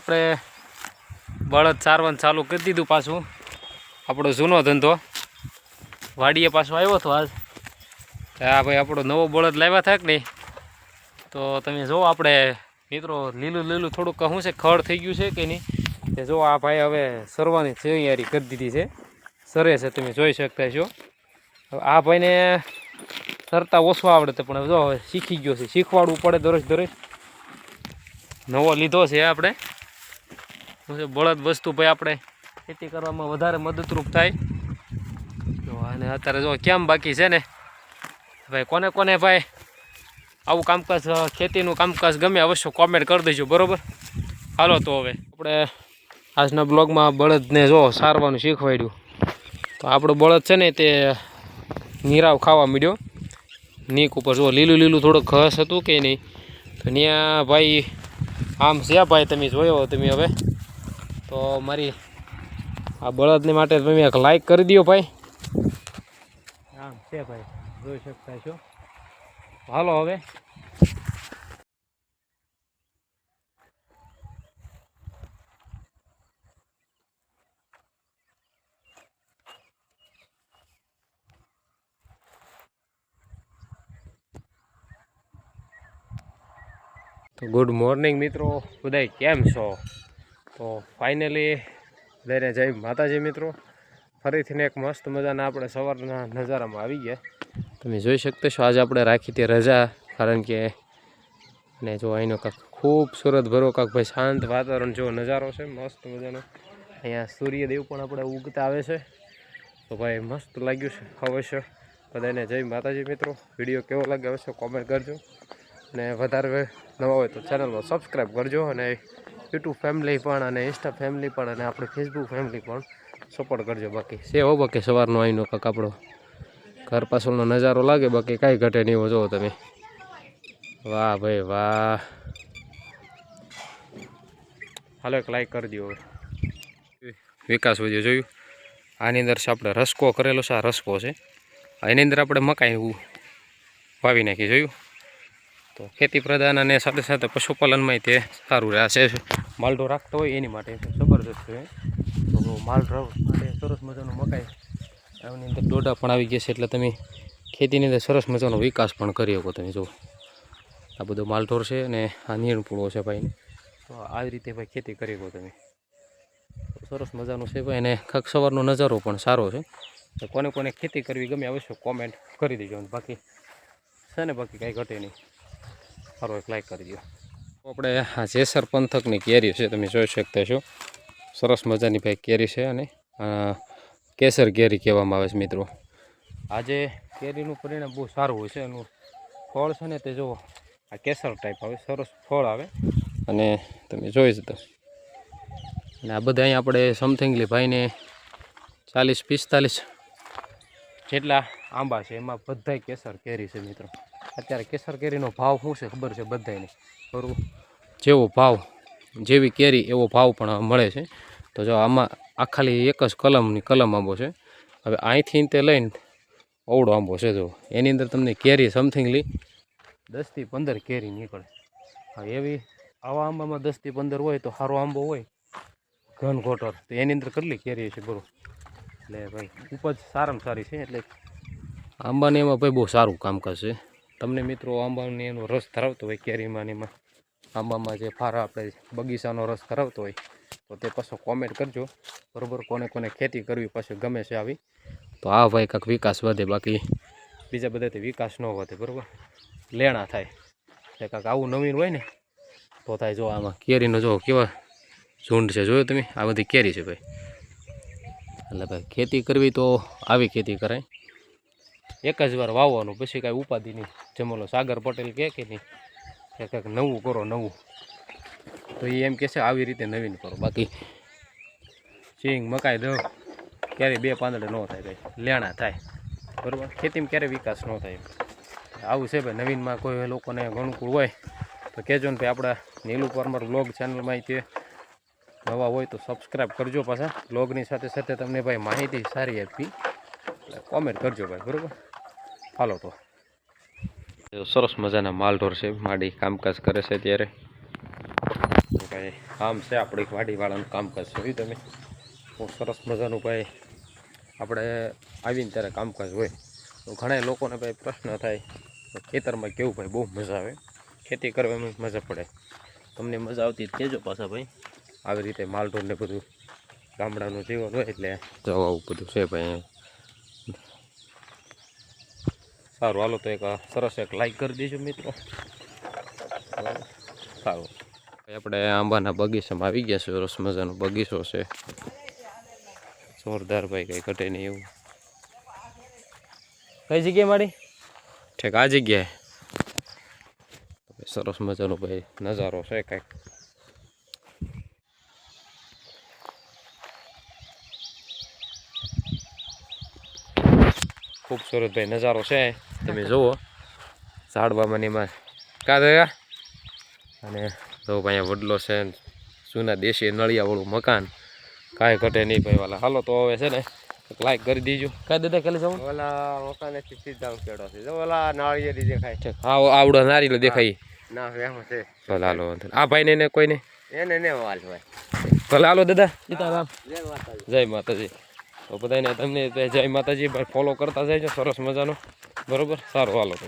આપણે બળદ ચારવાનું ચાલુ કરી દીધું પાછું. આપણો જૂનો ધંધો વાડીએ પાછો આવ્યો હતો આજ. હા ભાઈ, આપણો નવો બળદ લાવ્યા થાય કે નહીં, તો તમે જુઓ આપણે મિત્રો લીલું લીલું થોડુંક શું છે, ખડ થઈ ગયું છે કે નહીં, તે જો આ ભાઈ હવે સરવાની તૈયારી કરી દીધી છે, સરે છે, તમે જોઈ શકતા છો. આ ભાઈને સરતા ઓછું આવડે પણ જો હવે શીખી ગયો છે, શીખવાડવું પડે દરરોજ દરરોજ. નવો લીધો છે આપણે. બળદ વસ્તુ ભાઈ આપણે ખેતી કરવામાં વધારે મદદરૂપ થાય. તો અને અત્યારે જો કેમ બાકી છે ને ભાઈ, કોને કોને ભાઈ આવું કામકાજ ખેતીનું કામકાજ ગમે અવશ્ય કોમેન્ટ કરી દેજો, બરાબર. હાલો તો હવે આપણે આજના બ્લોગમાં બળદને જો સારવાનું શીખવાડ્યું. તો આપણો બળદ છે ને તે નીરાવ ખાવા માંડ્યો નીક ઉપર. જો લીલું લીલું થોડુંક ઘાસ હતું કે નહીં, તો ત્યાં ભાઈ આમ છે ભાઈ, તમે જોયો તમે હવે. તો મારી આ બળદને માટે તમે એક લાઈક કરી દો ભાઈ. આમ છે ભાઈ, જોઈ શકતા છો. હાલો હવે તો ગુડ મોર્નિંગ મિત્રો, બધાય કેમ છો? તો ફાઇનલી બધાને જય માતાજી મિત્રો. ફરીથીને એક મસ્ત મજાના આપણે સવારના નજારામાં આવી ગયા. તમે જોઈ શકતા છો આજે આપણે રાખી હતી રજા, કારણ કે ને જો અહીંનો કાંક ખૂબસૂરત ભરો કાંક ભાઈ શાંત વાતાવરણ જેવો નજારો છે મસ્ત મજાનો. અહીંયા સૂર્યદેવ પણ આપણે ઉગતા આવે છે, તો ભાઈ મસ્ત લાગ્યું છે. અવશ્ય બધાને જય માતાજી મિત્રો. વિડીયો કેવો લાગે અવશ્ય કોમેન્ટ કરજો, અને વધારે નવા હોય તો ચેનલમાં સબસ્ક્રાઈબ કરજો, અને યુટ્યુબ ફેમિલી પણ અને ઇન્સ્ટા ફેમિલી પણ અને આપણે ફેસબુક ફેમિલી પણ સપોર્ટ કરજો. બાકી છે હો, બાકી સવારનો અહીંનો કાંક આપણો ઘર પાછળનો નજારો લાગે, બાકી કાંઈ ઘટે નહીં. એવો જુઓ તમે. વાહ ભાઈ વાહ. હાલો એક લાઈક કરી દો. હવે વિકાસ વધ્યો જોયું. આની અંદર છે આપણે રસકો કરેલો છે, આ રસકો છે. એની અંદર આપણે મકાઈ વાવી નાખી જોયું. તો ખેતી પ્રધાન અને સાથે સાથે પશુપાલનમાં તે સારું રહે છે. માલઢો રાખતો હોય એની માટે જબરદસ્ત છે. તો માલઢો માટે સરસ મજાનું મકાઈ એની અંદર ડોડા પણ આવી ગયા છે, એટલે તમે ખેતીની અંદર સરસ મજાનો વિકાસ પણ કરી શકો. તમે જુઓ આ બધો માલઢોર છે અને આ નીણપૂળો છે ભાઈને. તો આવી રીતે ભાઈ ખેતી કરી શકો તમે. સરસ મજાનું છે ભાઈ, અને કાંક સવારનો નજારો પણ સારો છે. તો કોને કોને ખેતી કરવી ગમે અવશ્ય કોમેન્ટ કરી દેજો. બાકી છે ને બાકી કાંઈ ઘટે નહીં. સારો એક લાઈક કરી દો. આપણે આ જેસર પંથકની કેરી છે, તમે જોઈ શકતા છો. સરસ મજાની ભાઈ કેરી છે, અને કેસર કેરી કહેવામાં આવે છે મિત્રો. આજે કેરીનું પરિણામ બહુ સારું હોય છે. એનું ફળ છે ને તે જો આ કેસર ટાઈપ આવે, સરસ ફળ આવે, અને તમે જોઈ શકો. અને આ બધા અહીંયા આપણે સમથિંગલી ભાઈને 40-45 જેટલા આંબા છે, એમાં બધાય કેસર કેરી છે મિત્રો. અત્યારે કેસર કેરીનો ભાવ શું છે ખબર છે બધાને, બરાબર. જેવો ભાવ જેવી કેરી એવો ભાવ પણ મળે છે. તો જો આમાં આ ખાલી એક જ કલમ આંબો છે. હવે અહીંથી તે લઈને અવડો આંબો છે, જો એની અંદર તમને કેરી સમથિંગલી 10 થી 15 કેરી નીકળે. હા, એવી આવા આંબામાં 10 થી 15 હોય તો સારો આંબો હોય ઘન ઘોટર, તો એની અંદર કેટલી કેરી છે બરાબર. એટલે ભાઈ ઉપજ સારામાં સારી છે. એટલે આંબાને એમાં ભાઈ બહુ સારું કામકાજ છે. તમને મિત્રો આંબાને એનો રસ ધરાવતો હોય, કેરીમાં એમાં આંબામાં જે ફારા આપણે બગીચાનો રસ ધરાવતો હોય, તો તે પાછો કોમેન્ટ કરજો, બરાબર. કોને કોને ખેતી કરવી પાછું ગમે છે આવી, તો આ ભાઈ કાંઈક વિકાસ વધે. બાકી બીજા બધાથી વિકાસ ન વધે, બરાબર. લેણા થાય એટલે કાંઈક આવું નવીન હોય ને તો થાય. જો આમાં કેરીનો જો કેવા ઝુંડ છે, જોયો તમે. આ બધી કેરી છે ભાઈ. એટલે ભાઈ ખેતી કરવી તો આવી ખેતી કરાય. એક જ વાર વાવવાનું, પછી કાંઈ ઉપાધિ નહીં. જમોલો સાગર પટેલ કહે કે નહીં કે કંઈક નવું કરો નવું, તો એ એમ કહે છે આવી રીતે નવીન કરો. બાકી સિંગ મકાઈ દો ક્યારેય બે પાંદડે ન થાય ભાઈ, લેણા થાય, બરાબર. ખેતીમાં ક્યારેય વિકાસ ન થાય. આવું છે ભાઈ. નવીનમાં કોઈ લોકોને અનુકૂળ હોય તો કહેજો ને ભાઈ. આપણા નીલુ પરમાર બ્લોગ ચેનલમાં તે નવા હોય તો સબસ્ક્રાઈબ કરજો. પાછા બ્લોગની સાથે સાથે તમને ભાઈ માહિતી સારી આપી, એટલે કોમેન્ટ કરજો ભાઈ, બરાબર. હાલો તો સરસ મજાના માલઢોર છે, માડી કામકાજ કરે છે ત્યારે. ભાઈ આમ છે આપણી વાડીવાળાનું કામકાજ જોયું તમે બહુ સરસ મજાનું ભાઈ આપણે આવીને ત્યારે કામકાજ હોય તો ઘણા લોકોને ભાઈ પ્રશ્ન થાય તો ખેતરમાં કેવું ભાઈ બહુ મજા આવે ખેતી કરવામાં મજા પડે તમને મજા આવતી જ કહેજો પાછા ભાઈ આવી રીતે માલઢોરને બધું ગામડાનું જીવન હોય એટલે જવા આવું બધું છે ભાઈ સારું હાલો તો એક સરસ એક લાઈક કરી દેજો મિત્રો સારું આપણે આંબાના બગીચામાં આવી ગયા છે સરસ મજાનો બગીચો છે જોરદાર ભાઈ કંઈ ઘટે નહીં એવું કઈ જગ્યાએ મારી ઠીક આ જગ્યાએ સરસ મજાનો ભાઈ નજારો છે કંઈક ખૂબસૂરત ભાઈ નજારો છે તમે જુઓ ઝાડવામાં એમાં કા થયા અને તો ભાઈ વડલો છે જૂના દેશી નળિયાવાળું મકાન કાંઈ ઘટે નહીં ભાઈ વાલા હાલો તો હવે છે ને લાઈક કરી દીજો કાંઈ દાદા કાલે જવું ઓલા મકાનેથી સીધા ઉકેડો છે જો ઓલા નાળિયેરી દેખાય છે હા આવડો નારીલો દેખાય ના વેહો છે ભલે હાલો આ ભાઈને ને કોઈને એને ને વાલ હોય ભલે હાલો દાદા સીતારામ જય માતાજી જય માતાજી તો બધાને તમને જય માતાજી ભાઈ ફોલો કરતા જાય સરસ મજાનો બરોબર સારું હાલો તો